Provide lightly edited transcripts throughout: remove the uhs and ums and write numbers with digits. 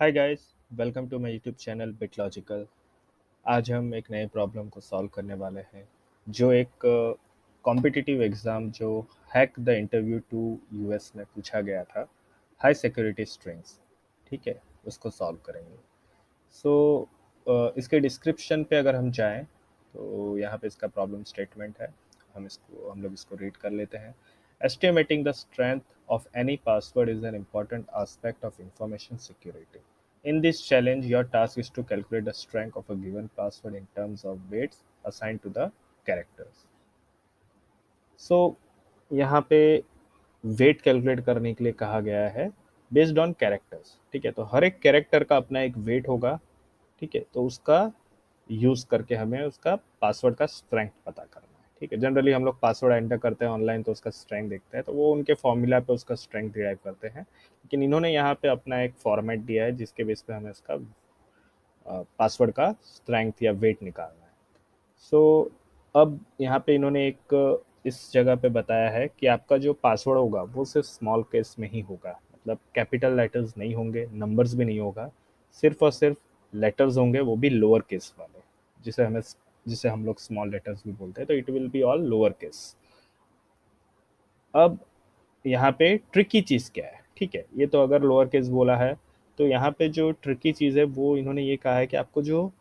Hi guys, welcome to my YouTube channel Bitlogical. आज हम एक नए प्रॉब्लम को सॉल्व करने वाले हैं जो एक कॉम्पिटिटिव एग्ज़ाम जो hack the interview to US में पूछा गया था। हाई सिक्योरिटी स्ट्रिंग्स, ठीक है, उसको सॉल्व करेंगे। सो इसके डिस्क्रिप्शन पे अगर हम जाएं तो यहाँ पे इसका प्रॉब्लम स्टेटमेंट है। हम लोग इसको रीड कर लेते हैं। Estimating the strength of any password is an important aspect of information security. In this challenge, your task is to calculate the strength of a given password in terms of weights assigned to the characters. सो यहाँ पे weight calculate करने के लिए कहा गया है based on characters. ठीक है, तो हर एक कैरेक्टर का अपना एक वेट होगा। ठीक है, तो उसका यूज़ करके हमें उसका पासवर्ड का स्ट्रेंथ पता करना है। ठीक है, जनरली हम लोग पासवर्ड एंटर करते हैं ऑनलाइन तो उसका स्ट्रेंथ देखते हैं, तो वो उनके फॉर्मूला पे उसका स्ट्रेंथ डिराइव करते हैं। लेकिन इन्होंने यहाँ पे अपना एक फॉर्मेट दिया है जिसके बेस पे हमें उसका पासवर्ड का स्ट्रेंथ या वेट निकालना है। सो अब यहाँ पे इन्होंने एक इस जगह पे बताया है कि आपका जो पासवर्ड होगा वो सिर्फ स्मॉल केस में ही होगा, मतलब कैपिटल लेटर्स नहीं होंगे, नंबर्स भी नहीं होगा, सिर्फ और सिर्फ लेटर्स होंगे, वो भी लोअर केस वाले, जिसे हम लोग स्मॉल लेटर्स भी बोलते हैं, तो it will be all lower case. अब यहाँ पे ट्रिकी चीज़ क्या है? ठीक है, ये तो अगर लोअर केस बोला है, तो यहाँ पे जो ट्रिकी चीज़ है वो इन्होंने ये कहा है कि आपको जो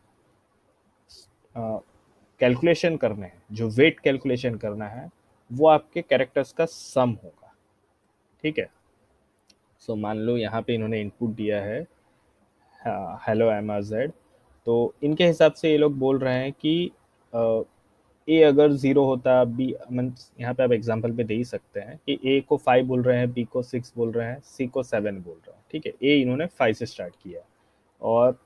कैलकुलेशन करने हैं, जो वेट कैलकुलेशन करना है, वो आपके कैरेक्टर्स का सम होगा। ठीक है, सो मान लो यहाँ पे इन्होंने इनपुट दिया है हेलो एम आर जेड। तो इनके हिसाब से ये लोग बोल रहे हैं कि ए अगर ज़ीरो होता, बी मीन्स यहाँ पे आप एग्जांपल पे दे ही सकते हैं कि ए को 5 बोल रहे हैं, बी को 6 बोल रहे हैं, सी को 7 बोल रहे हैं। ठीक है, ए इन्होंने 5 से स्टार्ट किया और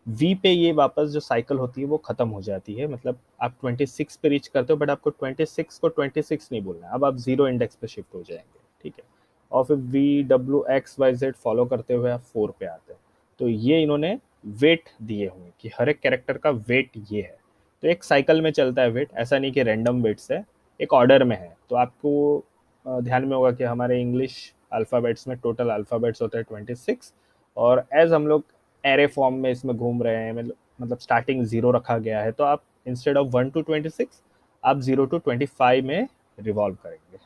वी पे ये वापस जो साइकिल होती है वो खत्म हो जाती है, मतलब आप 26 पे रीच करते हो, बट आपको 26 को 26 नहीं बोलना है, अब आप जीरो इंडेक्स पे शिफ्ट हो जाएंगे। ठीक है, और फिर V W X Y Z follow करते हुए आप 4 पे आते हैं। तो ये इन्होंने वेट दिए हुए कि हर एक कैरेक्टर का वेट ये है। तो एक साइकिल में चलता है वेट, ऐसा नहीं कि रैंडम वेट्स है, एक ऑर्डर में है। तो आपको ध्यान में होगा कि हमारे इंग्लिश अल्फ़ाबेट्स में टोटल अल्फ़ाबेट्स होते हैं 26, और एज हम लोग एरे फॉर्म में इसमें घूम रहे हैं, मतलब स्टार्टिंग जीरो रखा गया है, तो आप इंस्टेड ऑफ 1 to 26 आप 0 to 25 में रिवॉल्व करेंगे।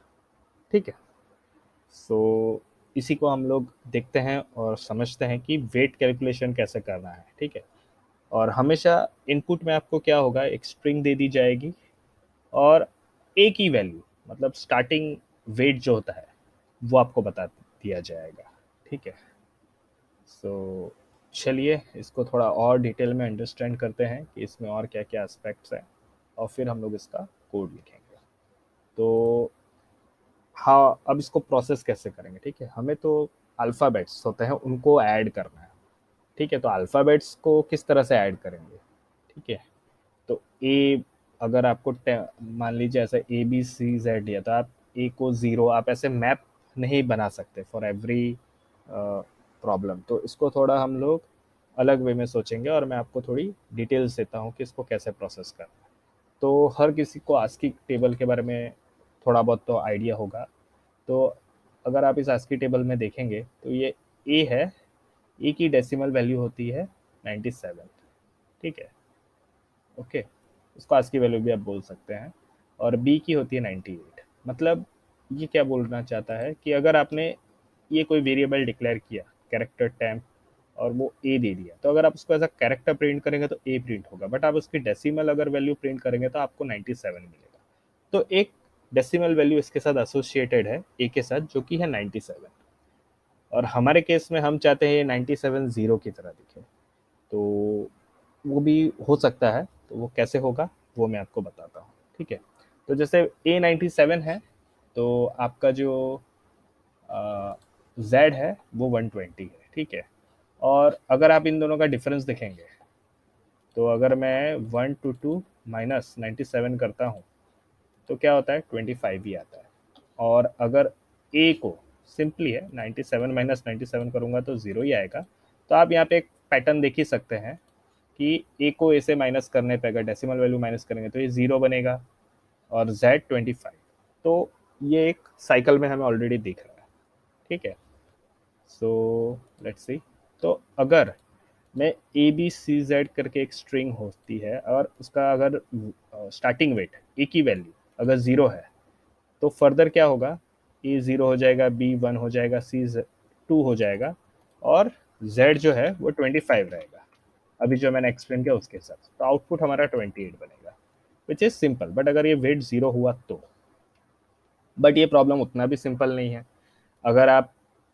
ठीक है, सो इसी को हम लोग देखते हैं और समझते हैं कि वेट कैलकुलेशन कैसे करना है। ठीक है, और हमेशा इनपुट में आपको क्या होगा, एक स्ट्रिंग दे दी जाएगी और एक ही वैल्यू, मतलब स्टार्टिंग वेट जो होता है वो आपको बता दिया जाएगा। ठीक है, सो चलिए इसको थोड़ा और डिटेल में अंडरस्टैंड करते हैं कि इसमें और क्या क्या एस्पेक्ट्स हैं, और फिर हम लोग इसका कोड लिखेंगे। तो हाँ, अब इसको प्रोसेस कैसे करेंगे? ठीक है, हमें तो अल्फ़ाबेट्स होते हैं उनको ऐड करना है। ठीक है, तो अल्फ़ाबेट्स को किस तरह से ऐड करेंगे? ठीक है, तो ए, अगर आपको मान लीजिए ऐसे ए बी सी जेड दिया, तो आप ए को ज़ीरो, आप ऐसे मैप नहीं बना सकते फॉर एवरी प्रॉब्लम। तो इसको थोड़ा हम लोग अलग वे में सोचेंगे और मैं आपको थोड़ी डिटेल्स देता हूँ कि इसको कैसे प्रोसेस करना है। तो हर किसी को आस्की टेबल के बारे में थोड़ा बहुत तो आइडिया होगा। तो अगर आप इस आस्की टेबल में देखेंगे तो ये ए है, ए की डेसिमल वैल्यू होती है 97। ठीक है, ओके, उसको आज की वैल्यू भी आप बोल सकते हैं। और बी की होती है 98। मतलब ये क्या बोलना चाहता है कि अगर आपने ये कोई वेरिएबल डिक्लेयर किया, कैरेक्टर टेम्प, और वो ए दे दिया, तो अगर आप उसको एज अ कैरेक्टर प्रिंट करेंगे तो ए प्रिंट होगा, बट आप उसकी डेसिमल अगर वैल्यू प्रिंट करेंगे तो आपको 97 मिलेगा। तो एक डेसिमल वैल्यू इसके साथ एसोसिएटेड है ए के साथ, जो कि है 97। और हमारे केस में हम चाहते हैं 97 जीरो की तरह दिखे, तो वो भी हो सकता है। तो वो कैसे होगा वो मैं आपको बताता हूँ। ठीक है, तो जैसे A97 है, तो आपका जो Z है वो 120 है। ठीक है, और अगर आप इन दोनों का डिफरेंस देखेंगे, तो अगर मैं 1 to 2 माइनस 97 करता हूँ तो क्या होता है, 25 ही आता है। और अगर ए को सिंपली है 97 माइनस 97 करूँगा तो ज़ीरो ही आएगा। तो आप यहाँ पे एक पैटर्न देख ही सकते हैं कि ए को ए से माइनस करने पे अगर डेसिमल वैल्यू माइनस करेंगे तो ये ज़ीरो बनेगा, और Z 25। तो ये एक साइकिल में हमें ऑलरेडी दिख रहा है। ठीक है, सो लेट्स सी। तो अगर मैं ए बी सी जेड करके एक स्ट्रिंग होती है और उसका अगर स्टार्टिंग वेट ए की वैल्यू अगर 0 है तो फर्दर क्या होगा, ए 0 हो जाएगा, बी 1 हो जाएगा, सी 2 हो जाएगा और जेड जो है वो 25 रहेगा, अभी जो मैंने एक्सप्लेन किया उसके हिसाब से। तो आउटपुट हमारा 28 बनेगा, विच इज सिंपल। बट अगर ये वेट 0 हुआ तो, बट ये प्रॉब्लम उतना भी सिंपल नहीं है। अगर आप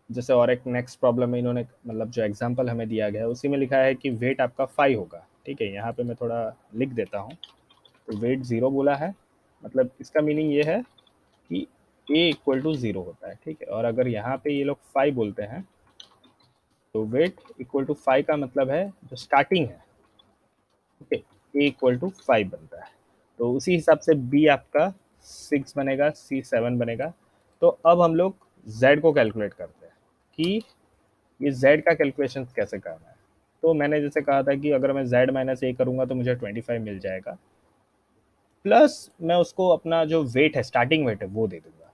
जैसे और एक नेक्स्ट प्रॉब्लम में इन्होंने मतलब जो एग्जांपल हमें दिया गया है उसी में लिखा है कि वेट आपका 5 होगा। ठीक है, यहाँ पे मैं थोड़ा लिख देता हूँ। तो वेट 0 बोला है, मतलब इसका मीनिंग ये है कि ए इक्वल टू 0 होता है। ठीक है, और अगर यहाँ पे ये लोग 5 बोलते हैं तो वेट इक्वल टू 5 का मतलब है जो स्टार्टिंग है, ओके, ए इक्वल टू 5 बनता है। तो उसी हिसाब से बी आपका 6 बनेगा, सी 7 बनेगा। तो अब हम लोग जेड को कैलकुलेट करते हैं कि ये जेड का कैलकुलेशन कैसे करना है। तो मैंने जैसे कहा था कि अगर मैं जेड माइनस ए करूँगा तो मुझे 25 मिल जाएगा, प्लस मैं उसको अपना जो वेट है, स्टार्टिंग वेट है, वो दे दूंगा।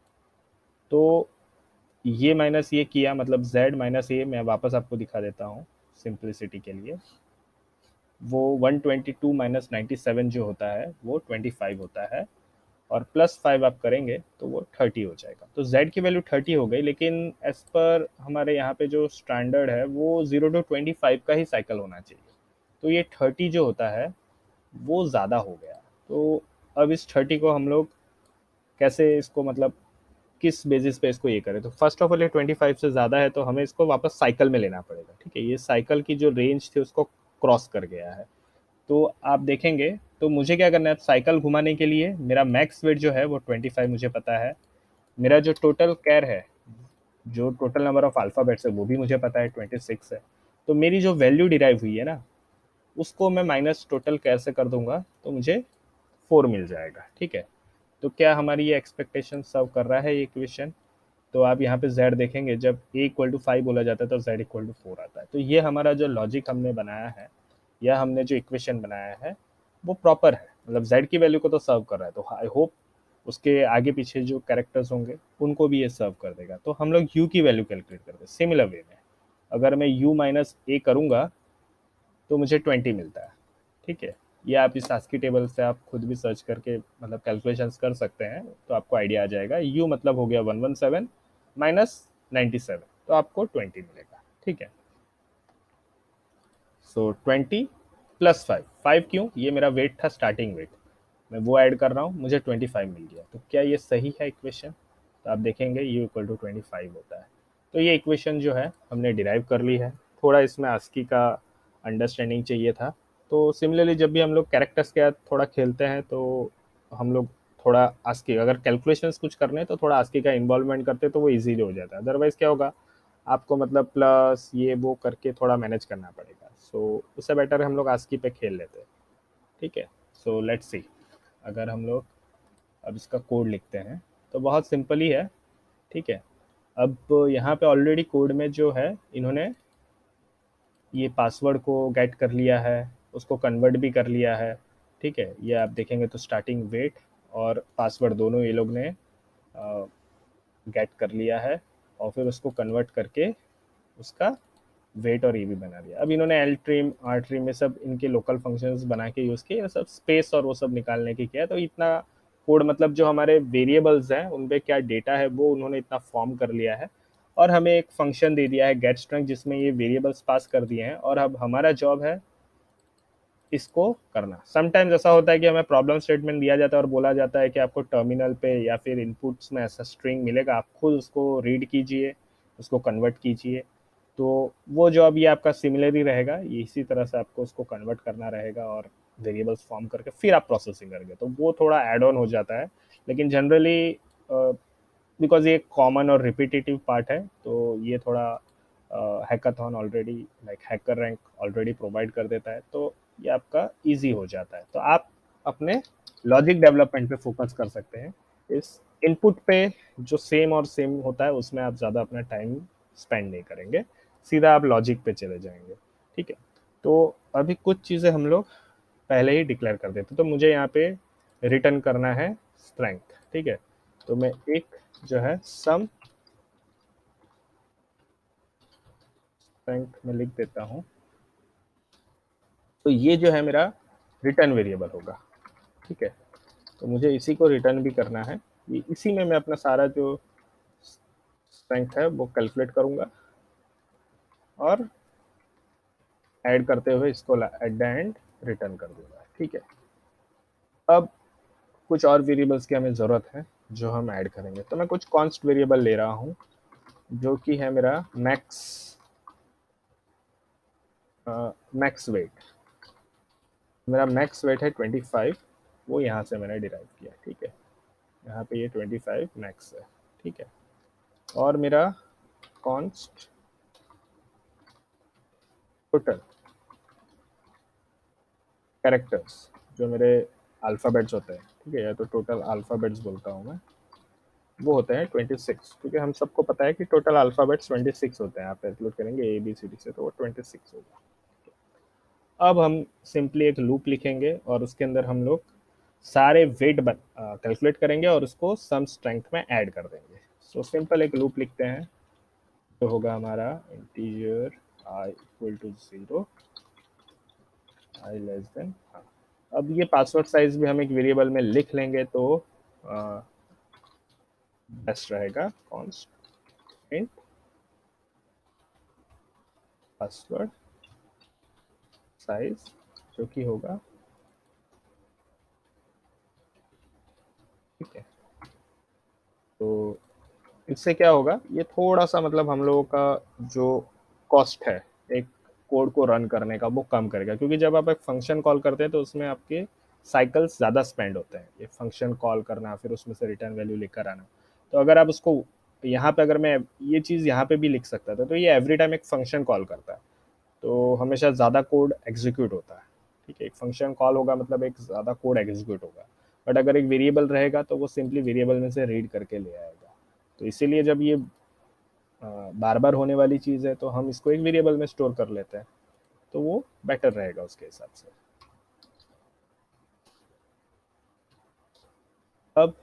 तो ये माइनस ये किया, मतलब z माइनस ए, मैं वापस आपको दिखा देता हूँ सिंप्लिसिटी के लिए। वो 122 माइनस 97 जो होता है वो 25 होता है, और प्लस 5 आप करेंगे तो वो 30 हो जाएगा। तो z की वैल्यू 30 हो गई, लेकिन एज पर हमारे यहाँ पे जो स्टैंडर्ड है वो 0 to 25 का ही साइकिल होना चाहिए। तो ये 30 जो होता है वो ज़्यादा हो गया। तो अब इस 30 को हम लोग कैसे इसको मतलब किस बेसिस पे इसको ये करें। तो फर्स्ट ऑफ ऑल ये 25 से ज़्यादा है तो हमें इसको वापस साइकिल में लेना पड़ेगा। ठीक है, ये साइकिल की जो रेंज थी उसको क्रॉस कर गया है। तो आप देखेंगे तो मुझे क्या करना है, साइकिल घुमाने के लिए मेरा मैक्स वेट जो है वो 25 मुझे पता है, मेरा जो टोटल कैर है, जो टोटल नंबर ऑफ अल्फ़ाबेट्स है वो भी मुझे पता है 26 है। तो मेरी जो वैल्यू डिराइव हुई है ना, उसको मैं माइनस टोटल कैर से कर दूंगा तो मुझे 4 मिल जाएगा। ठीक है, तो क्या हमारी ये एक्सपेक्टेशन सर्व कर रहा है ये इक्वेशन। तो आप यहाँ पे z देखेंगे, जब a इक्वल टू 5 बोला जाता है तो z इक्वल टू 4 आता है। तो ये हमारा जो लॉजिक हमने बनाया है या हमने जो इक्वेशन बनाया है वो प्रॉपर है, मतलब z की वैल्यू को तो सर्व कर रहा है। तो आई होप उसके आगे पीछे जो कैरेक्टर्स होंगे उनको भी ये सर्व कर देगा। तो हम लोग u की वैल्यू कैलकुलेट करते हैं सिमिलर वे में। अगर मैं u माइनस ए करूँगा तो मुझे 20 मिलता है। ठीक है, ये आप इस आस्की टेबल से आप खुद भी सर्च करके मतलब कैलकुलेशंस कर सकते हैं, तो आपको आइडिया आ जाएगा। यू मतलब हो गया 117 माइनस 97, तो आपको 20 मिलेगा। ठीक है, सो 20 प्लस 5, 5 क्यों, ये मेरा वेट था, स्टार्टिंग वेट, मैं वो ऐड कर रहा हूँ, मुझे 25 मिल गया। तो क्या ये सही है इक्वेशन। तो आप देखेंगे यू इक्वल टू 25 होता है। तो ये इक्वेशन जो है हमने डिराइव कर ली है। थोड़ा इसमें आस्की का अंडरस्टैंडिंग चाहिए था। तो सिमिलरली जब भी हम लोग कैरेक्टर्स के साथ थोड़ा खेलते हैं तो हम लोग थोड़ा आस्की, अगर कैलकुलेशंस कुछ करने हैं तो थोड़ा आस्की का इन्वॉल्वमेंट करते हैं तो वो इजीली हो जाता है। अदरवाइज क्या होगा, आपको मतलब प्लस ये वो करके थोड़ा मैनेज करना पड़ेगा। सो उससे बेटर हम लोग आस्की पे खेल लेते हैं। ठीक है, सो लेट्स सी। अगर हम लोग अब इसका कोड लिखते हैं तो बहुत सिंपल ही है। ठीक है, अब यहाँ पे ऑलरेडी कोड में जो है इन्होंने ये पासवर्ड को गेट कर लिया है, उसको कन्वर्ट भी कर लिया है। ठीक है, ये आप देखेंगे तो स्टार्टिंग वेट और पासवर्ड दोनों ये लोग ने गेट कर लिया है, और फिर उसको कन्वर्ट करके उसका वेट और ये भी बना दिया। अब इन्होंने एल ट्रिम, आर ट्रिम में सब इनके लोकल फंक्शंस बना के यूज़ किए, सब स्पेस और वो सब निकालने की किया। तो इतना कोड मतलब जो हमारे वेरिएबल्स हैं उन पे क्या डेटा है वो उन्होंने इतना फॉर्म कर लिया है, और हमें एक फंक्शन दे दिया है गेट स्ट्रिंग जिसमें ये वेरिएबल्स पास कर दिए हैं, और अब हमारा जॉब है इसको करना। समटाइम्स ऐसा होता है कि हमें प्रॉब्लम स्टेटमेंट दिया जाता है और बोला जाता है कि आपको टर्मिनल पे या फिर इनपुट्स में ऐसा स्ट्रिंग मिलेगा, आप खुद उसको रीड कीजिए, उसको कन्वर्ट कीजिए। तो वो जॉब ये आपका सिमिलर ही रहेगा, ये इसी तरह से आपको उसको कन्वर्ट करना रहेगा और वेरिएबल्स फॉर्म करके फिर आप प्रोसेसिंग करेंगे। तो वो थोड़ा एड ऑन हो जाता है, लेकिन जनरली बिकॉज ये कॉमन और रिपीटेटिव पार्ट है तो ये थोड़ा hackathon already, like hacker rank already provide कर देता है, तो ये आपका इजी हो जाता है। तो आप अपने लॉजिक डेवलपमेंट पे फोकस कर सकते हैं। इस इनपुट पे जो सेम और सेम होता है उसमें आप ज़्यादा अपना टाइम स्पेंड नहीं करेंगे, सीधा आप लॉजिक पे चले जाएंगे। ठीक है, तो अभी कुछ चीज़ें हम लोग पहले ही डिक्लेयर कर देते, तो मुझे यहाँ पे रिटर्न करना है स्ट्रेंथ। ठीक है, तो मैं एक जो है सम स्ट्रेंथ में लिख देता हूँ। तो ये जो है मेरा रिटर्न वेरिएबल होगा, ठीक है। तो मुझे इसी को रिटर्न भी करना है, इसी में मैं अपना सारा जो स्ट्रेंथ है वो कैलकुलेट करूंगा और ऐड करते हुए इसको एट द एंड रिटर्न कर दूंगा, ठीक है। अब कुछ और वेरिएबल्स की हमें ज़रूरत है जो हम ऐड करेंगे। तो मैं कुछ कॉन्स्ट वेरिएबल ले रहा हूँ जो कि है मेरा मैक्स वेट। मेरा मैक्स वेट है 25, वो यहाँ से मैंने डिराइव किया, ठीक है। यहाँ पे ये 25 मैक्स है, ठीक है। और मेरा कॉन्स्ट टोटल कैरेक्टर्स जो मेरे अल्फ़ाबेट्स होते हैं, ठीक है, या तो टोटल अल्फ़ाबेट्स बोलता हूँ मैं, वो होते हैं 26, क्योंकि हम सबको पता है कि टोटल अल्फ़ाबेट्स 26 होते हैं। आप इंक्लूड करेंगे ए बी सी डी से तो वो 26 होगा। अब हम सिंपली एक लूप लिखेंगे और उसके अंदर हम लोग सारे वेट कैलकुलेट करेंगे और उसको सम स्ट्रेंथ में ऐड कर देंगे। सो सिंपल एक लूप लिखते हैं, तो होगा हमारा integer i equal to 0, i less than. हाँ, अब ये पासवर्ड साइज भी हम एक वेरिएबल में लिख लेंगे तो बेस्ट रहेगा। कॉन्स्ट इंट पासवर्ड साइज जो कि होगा, ठीक है। तो इससे क्या होगा, ये थोड़ा सा मतलब हम लोगों का जो कॉस्ट है एक कोड को रन करने का वो कम करेगा, क्योंकि जब आप एक फंक्शन कॉल करते हैं तो उसमें आपके साइकिल्स ज़्यादा स्पेंड होते हैं, ये फंक्शन कॉल करना फिर उसमें से रिटर्न वैल्यू लेकर आना। तो अगर आप उसको यहाँ पे, अगर मैं ये चीज़ यहाँ पे भी लिख सकता था, तो ये एवरी टाइम एक फंक्शन कॉल करता है तो हमेशा ज़्यादा कोड एग्जीक्यूट होता है, ठीक है। एक फंक्शन कॉल होगा मतलब एक ज़्यादा कोड एग्जीक्यूट होगा, बट अगर एक वेरिएबल रहेगा तो वो सिंपली वेरिएबल में से रीड करके ले आएगा। तो इसीलिए जब ये बार बार होने वाली चीज़ है तो हम इसको एक वेरिएबल में स्टोर कर लेते हैं, तो वो बेटर रहेगा उसके हिसाब से। अब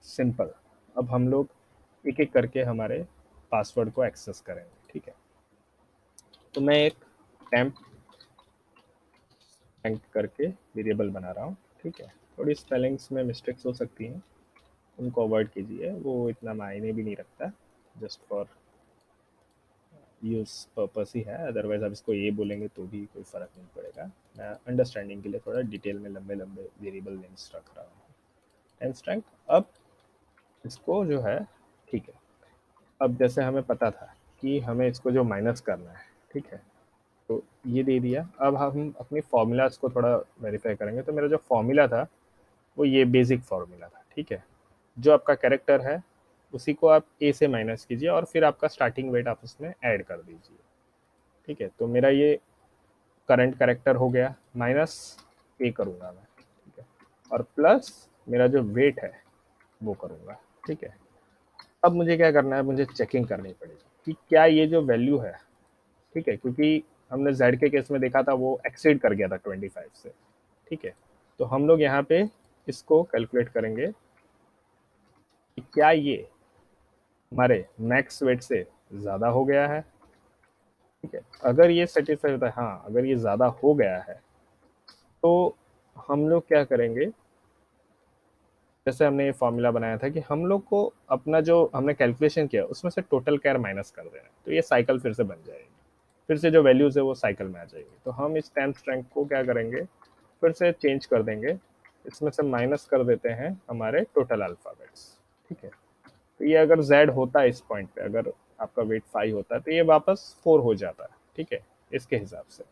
सिंपल, अब हम लोग एक एक करके हमारे पासवर्ड को एक्सेस करेंगे, ठीक है। तो मैं एक टेम्प करके वेरिएबल बना रहा हूँ, ठीक है। थोड़ी स्पेलिंग्स में मिस्टेक्स हो सकती हैं, उनको अवॉइड कीजिए, वो इतना मायने भी नहीं रखता, जस्ट फॉर यूज़ पर्पस ही है। अदरवाइज आप इसको ये बोलेंगे तो भी कोई फ़र्क नहीं पड़ेगा। मैं अंडरस्टैंडिंग के लिए थोड़ा डिटेल में लंबे लंबे वेरिएबल नेम्स रख रहा हूँ। एंड स्ट्रेंथ, अब इसको जो है, ठीक है। अब जैसे हमें पता था कि हमें इसको जो माइनस करना है, ठीक है, तो ये दे दिया। अब हम अपनी फॉर्मूलाज को थोड़ा वेरीफाई करेंगे। तो मेरा जो फॉर्मूला था वो ये बेसिक फार्मूला था, ठीक है। जो आपका कैरेक्टर है उसी को आप ए से माइनस कीजिए और फिर आपका स्टार्टिंग वेट आप उसमें ऐड कर दीजिए, ठीक है। तो मेरा ये करंट कैरेक्टर हो गया, माइनस ए करूँगा मैं, ठीक है, और प्लस मेरा जो वेट है वो करूँगा, ठीक है। अब मुझे क्या करना है, मुझे चेकिंग करनी पड़ेगी कि क्या ये जो वैल्यू है, ठीक है, क्योंकि हमने जेड के केस में देखा था वो एक्सीड कर गया था 25 से, ठीक है। तो हम लोग यहाँ पे इसको कैलकुलेट करेंगे कि क्या ये हमारे मैक्स वेट से ज़्यादा हो गया है, ठीक है। अगर ये सेटिस्फाई होता है, हाँ अगर ये ज़्यादा हो गया है तो हम लोग क्या करेंगे, जैसे हमने ये फॉर्मूला बनाया था कि हम लोग को अपना जो हमने कैलकुलेशन किया उसमें से टोटल कैर माइनस कर देना है, तो ये साइकिल फिर से बन जाएगी, फिर से जो वैल्यूज़ है वो साइकिल में आ जाएगी। तो हम इस टेम्प स्ट्रेंथ को क्या करेंगे, फिर से चेंज कर देंगे, इसमें से माइनस कर देते हैं हमारे टोटल अल्फ़ाबेट्स, ठीक है। तो ये अगर z होता है इस पॉइंट पे, अगर आपका वेट 5 होता है तो ये वापस 4 हो जाता है, ठीक है, इसके हिसाब से।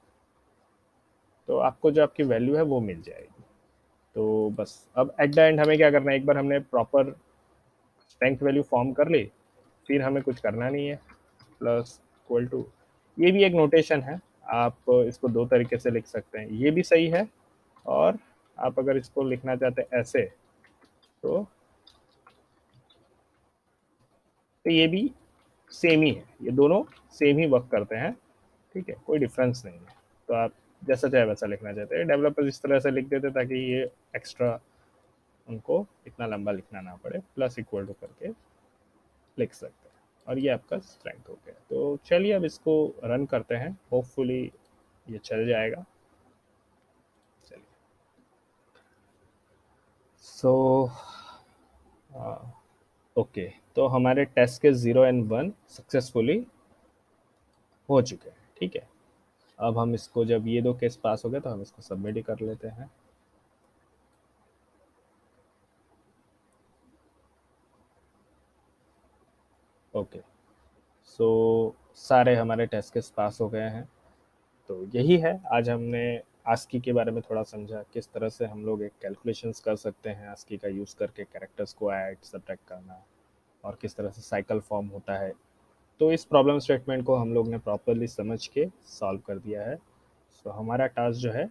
तो आपको जो आपकी वैल्यू है वो मिल जाएगी। तो बस अब एट द एंड हमें क्या करना है, एक बार हमने प्रॉपर स्ट्रेंथ वैल्यू फॉर्म कर ली, फिर हमें कुछ करना नहीं है। प्लस इक्वल टू, ये भी एक नोटेशन है, आप इसको दो तरीके से लिख सकते हैं, ये भी सही है, और आप अगर इसको लिखना चाहते हैं ऐसे तो ये भी सेम ही है, ये दोनों सेम ही वर्क करते हैं, ठीक है, कोई डिफरेंस नहीं है। तो आप जैसा चाहे वैसा लिखना चाहते हैं, डेवलपर्स इस तरह से लिख देते ताकि ये एक्स्ट्रा उनको इतना लंबा लिखना ना पड़े, प्लस इक्वल टू करके लिख सकते हैं। और ये आपका स्ट्रेंथ हो गया। तो चलिए अब इसको रन करते हैं, होपफुली ये चल जाएगा। चलिए, सो ओके, तो हमारे टेस्ट के 0 और 1 सक्सेसफुली हो चुके हैं। ठीक है, अब हम इसको, जब ये दो केस पास हो गए तो हम इसको सबमिट ही कर लेते हैं। ओके, सो सारे हमारे टेस्ट केस पास हो गए हैं। तो यही है, आज हमने आस्की के बारे में थोड़ा समझा, किस तरह से हम लोग एक कैलकुलेशंस कर सकते हैं आस्की का यूज़ करके, कैरेक्टर्स को ऐड सब्ट्रैक्ट करना, और किस तरह से साइकिल फॉर्म होता है। तो इस प्रॉब्लम स्टेटमेंट को हम लोग ने प्रॉपरली समझ के सॉल्व कर दिया है। सो हमारा टास्क जो है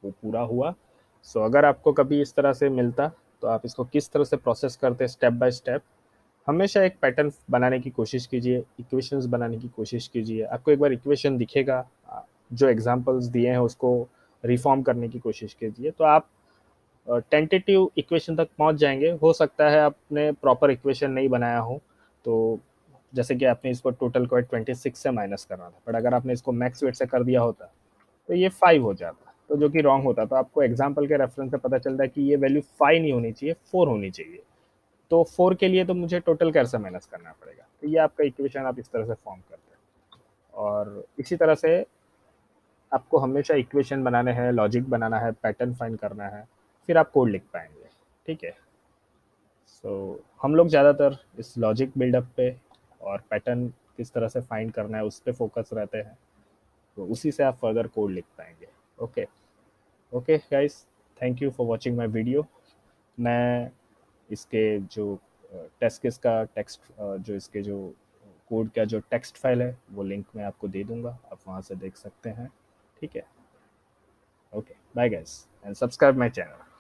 वो पूरा हुआ। सो अगर आपको कभी इस तरह से मिलता, तो आप इसको किस तरह से प्रोसेस करते स्टेप बाय स्टेप, हमेशा एक पैटर्न बनाने की कोशिश कीजिए, इक्वेशंस बनाने की कोशिश कीजिए। आपको एक बार इक्वेशन दिखेगा, जो एग्जांपल्स दिए हैं उसको रिफॉर्म करने की कोशिश कीजिए, तो आप टेंटेटिव इक्वेशन तक पहुंच जाएंगे। हो सकता है आपने प्रॉपर इक्वेशन नहीं बनाया हो, तो जैसे कि आपने इसको टोटल को 26 से माइनस करना था, बट अगर आपने इसको मैक्स वेट से कर दिया होता तो ये 5 हो जाता, तो जो कि रॉन्ग होता। तो आपको एग्जाम्पल के रेफरेंस से पता चलता है कि ये वैल्यू 5 नहीं होनी चाहिए, 4 होनी चाहिए। तो 4 के लिए तो मुझे टोटल कैसे माइनस करना पड़ेगा। तो ये आपका इक्वेशन आप इस तरह से फॉर्म करते हैं। और इसी तरह से आपको हमेशा इक्वेशन बनाने हैं, लॉजिक बनाना है, पैटर्न फाइंड करना है, फिर आप कोड लिख पाएंगे। ठीक है, सो हम लोग ज़्यादातर इस लॉजिक बिल्डअप पे और पैटर्न किस तरह से फाइंड करना है उस पर फोकस रहते हैं, तो उसी से आप फर्दर कोड लिख पाएंगे। Okay, okay guys, thank you for watching my video. मैं इसके जो टेस्ट केस का टेक्स्ट, जो इसके जो कोड का जो टेक्स्ट फाइल है वो लिंक मैं आपको दे दूंगा, आप वहाँ से देख सकते हैं। ठीक है, okay, bye guys and subscribe my channel.